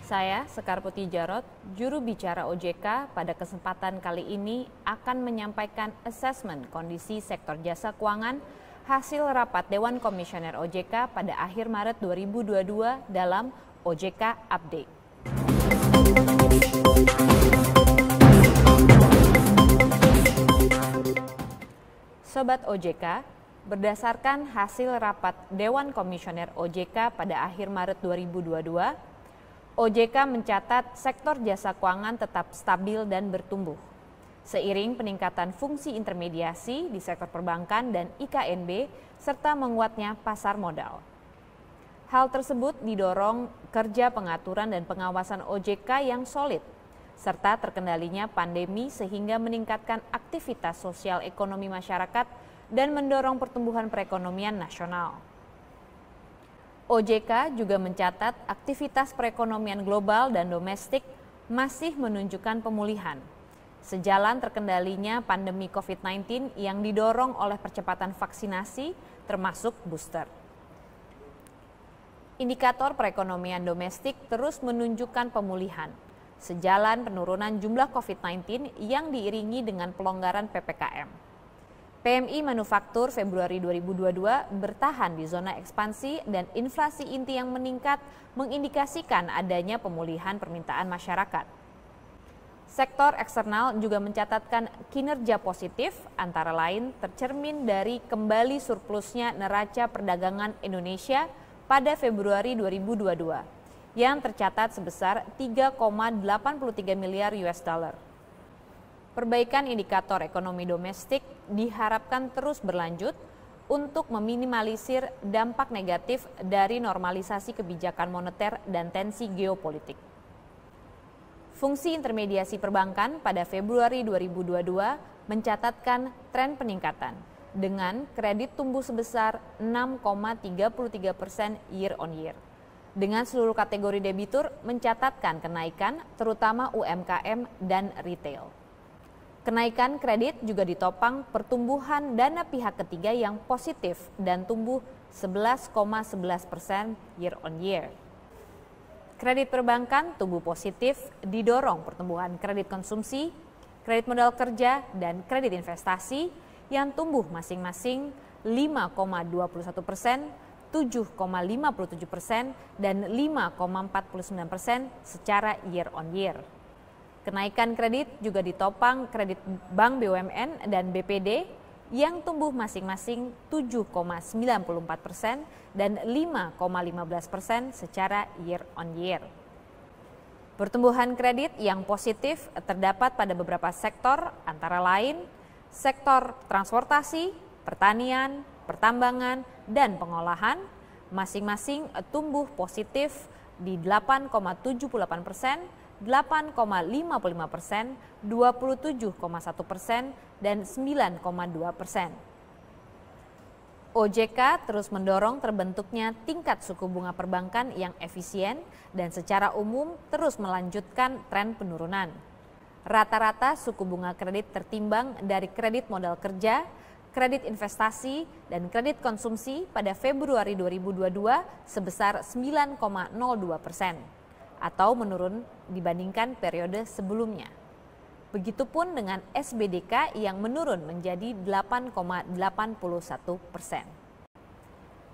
Saya, Sekar Putih Jarot, juru bicara OJK, pada kesempatan kali ini akan menyampaikan asesmen kondisi sektor jasa keuangan hasil rapat Dewan Komisioner OJK pada akhir Maret 2022 dalam OJK Update. Sobat OJK, berdasarkan hasil rapat Dewan Komisioner OJK pada akhir Maret 2022, OJK mencatat sektor jasa keuangan tetap stabil dan bertumbuh. Seiring peningkatan fungsi intermediasi di sektor perbankan dan IKNB serta menguatnya pasar modal. Hal tersebut didorong kerja pengaturan dan pengawasan OJK yang solid, serta terkendalinya pandemi sehingga meningkatkan aktivitas sosial ekonomi masyarakat dan mendorong pertumbuhan perekonomian nasional. OJK juga mencatat aktivitas perekonomian global dan domestik masih menunjukkan pemulihan. Sejalan terkendalinya pandemi COVID-19 yang didorong oleh percepatan vaksinasi termasuk booster. Indikator perekonomian domestik terus menunjukkan pemulihan. Sejalan penurunan jumlah COVID-19 yang diiringi dengan pelonggaran PPKM. PMI Manufaktur Februari 2022 bertahan di zona ekspansi dan inflasi inti yang meningkat mengindikasikan adanya pemulihan permintaan masyarakat. Sektor eksternal juga mencatatkan kinerja positif, antara lain tercermin dari kembali surplusnya neraca perdagangan Indonesia pada Februari 2022 yang tercatat sebesar 3,83 miliar US dollar. Perbaikan indikator ekonomi domestik diharapkan terus berlanjut untuk meminimalisir dampak negatif dari normalisasi kebijakan moneter dan tensi geopolitik. Fungsi intermediasi perbankan pada Februari 2022 mencatatkan tren peningkatan dengan kredit tumbuh sebesar 6,33% year on year. Dengan seluruh kategori debitur mencatatkan kenaikan terutama UMKM dan retail. Kenaikan kredit juga ditopang pertumbuhan dana pihak ketiga yang positif dan tumbuh 11,11% year on year. Kredit perbankan tumbuh positif didorong pertumbuhan kredit konsumsi, kredit modal kerja, dan kredit investasi yang tumbuh masing-masing 5,21%, 7,57%, dan 5,49% secara year on year. Kenaikan kredit juga ditopang kredit Bank BUMN dan BPD yang tumbuh masing-masing 7,94% dan 5,15% secara year on year. Pertumbuhan kredit yang positif terdapat pada beberapa sektor, antara lain sektor transportasi, pertanian, pertambangan, dan pengolahan, masing-masing tumbuh positif di 8,78%, 8,55%, 27,1%, dan 9,2%. OJK terus mendorong terbentuknya tingkat suku bunga perbankan yang efisien dan secara umum terus melanjutkan tren penurunan. Rata-rata suku bunga kredit tertimbang dari kredit modal kerja, kredit investasi, dan kredit konsumsi pada Februari 2022 sebesar 9,02%. Atau menurun dibandingkan periode sebelumnya. Begitupun dengan SBDK yang menurun menjadi 8,81%.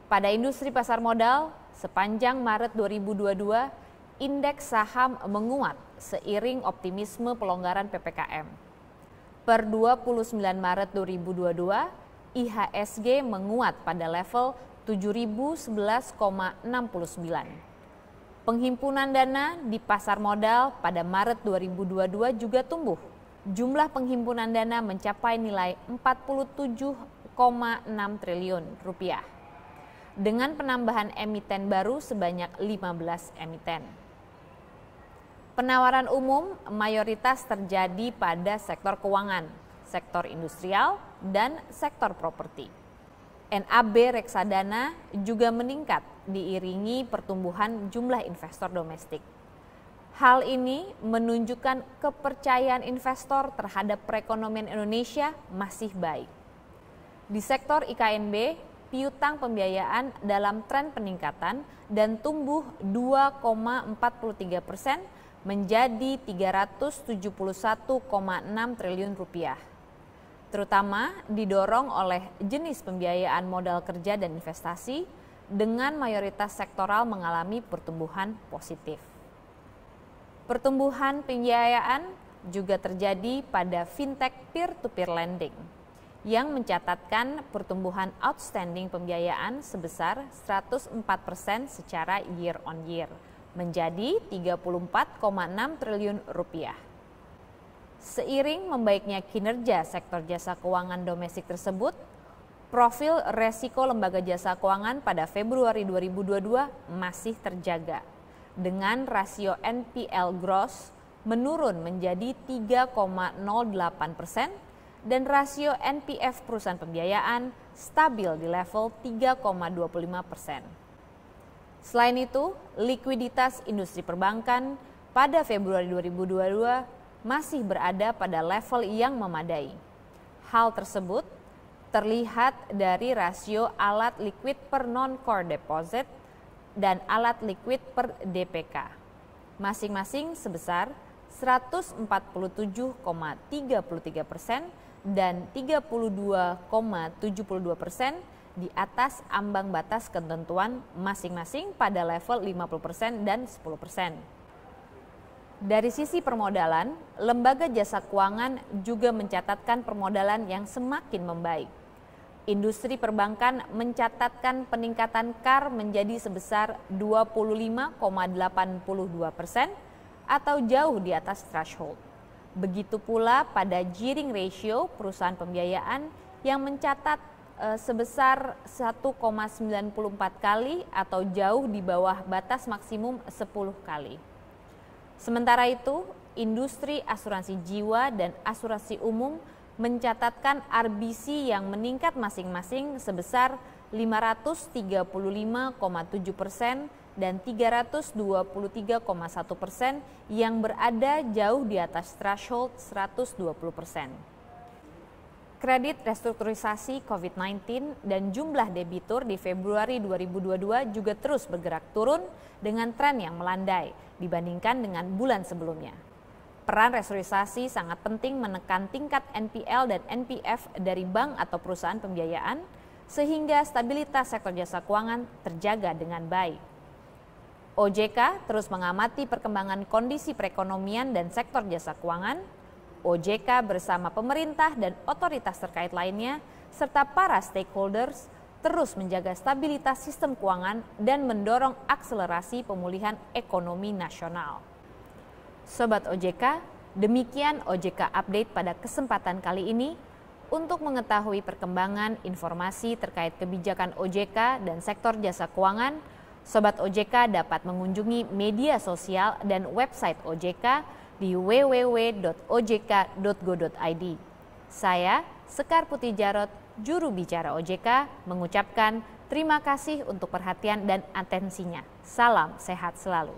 Pada industri pasar modal, sepanjang Maret 2022, indeks saham menguat seiring optimisme pelonggaran PPKM. Per 29 Maret 2022, IHSG menguat pada level 7.011,69. Penghimpunan dana di pasar modal pada Maret 2022 juga tumbuh. Jumlah penghimpunan dana mencapai nilai 47,6 triliun rupiah. Dengan penambahan emiten baru sebanyak 15 emiten. Penawaran umum mayoritas terjadi pada sektor keuangan, sektor industrial, dan sektor properti. NAB reksadana juga meningkat diiringi pertumbuhan jumlah investor domestik. Hal ini menunjukkan kepercayaan investor terhadap perekonomian Indonesia masih baik. Di sektor IKNB, piutang pembiayaan dalam tren peningkatan dan tumbuh 2,43% menjadi 371,6 triliun rupiah. Terutama didorong oleh jenis pembiayaan modal kerja dan investasi dengan mayoritas sektoral mengalami pertumbuhan positif. Pertumbuhan pembiayaan juga terjadi pada fintech peer-to-peer lending yang mencatatkan pertumbuhan outstanding pembiayaan sebesar 104% secara year on year menjadi 34,6 triliun rupiah. Seiring membaiknya kinerja sektor jasa keuangan domestik tersebut, profil resiko lembaga jasa keuangan pada Februari 2022 masih terjaga dengan rasio NPL gross menurun menjadi 3,08% dan rasio NPF perusahaan pembiayaan stabil di level 3,25%. Selain itu, likuiditas industri perbankan pada Februari 2022 masih berada pada level yang memadai. Hal tersebut terlihat dari rasio alat liquid per non-core deposit dan alat liquid per DPK, masing-masing sebesar 147,33% dan 32,72% di atas ambang batas ketentuan masing-masing pada level 50% dan 10%. Dari sisi permodalan, lembaga jasa keuangan juga mencatatkan permodalan yang semakin membaik. Industri perbankan mencatatkan peningkatan CAR menjadi sebesar 25,82% atau jauh di atas threshold. Begitu pula pada gearing ratio perusahaan pembiayaan yang mencatat sebesar 1,94 kali atau jauh di bawah batas maksimum 10 kali. Sementara itu, industri asuransi jiwa dan asuransi umum mencatatkan RBC yang meningkat masing-masing sebesar 535,7% dan 323,1% yang berada jauh di atas threshold 120%. Kredit restrukturisasi COVID-19 dan jumlah debitur di Februari 2022 juga terus bergerak turun dengan tren yang melandai dibandingkan dengan bulan sebelumnya. Peran restrukturisasi sangat penting menekan tingkat NPL dan NPF dari bank atau perusahaan pembiayaan sehingga stabilitas sektor jasa keuangan terjaga dengan baik. OJK terus mengamati perkembangan kondisi perekonomian dan sektor jasa keuangan. OJK bersama pemerintah dan otoritas terkait lainnya serta para stakeholders terus menjaga stabilitas sistem keuangan dan mendorong akselerasi pemulihan ekonomi nasional. Sobat OJK, demikian OJK Update pada kesempatan kali ini. Untuk mengetahui perkembangan informasi terkait kebijakan OJK dan sektor jasa keuangan, Sobat OJK dapat mengunjungi media sosial dan website OJK di www.ojk.go.id. Saya, Sekar Putih Jarot, juru bicara OJK, mengucapkan terima kasih untuk perhatian dan atensinya. Salam sehat selalu.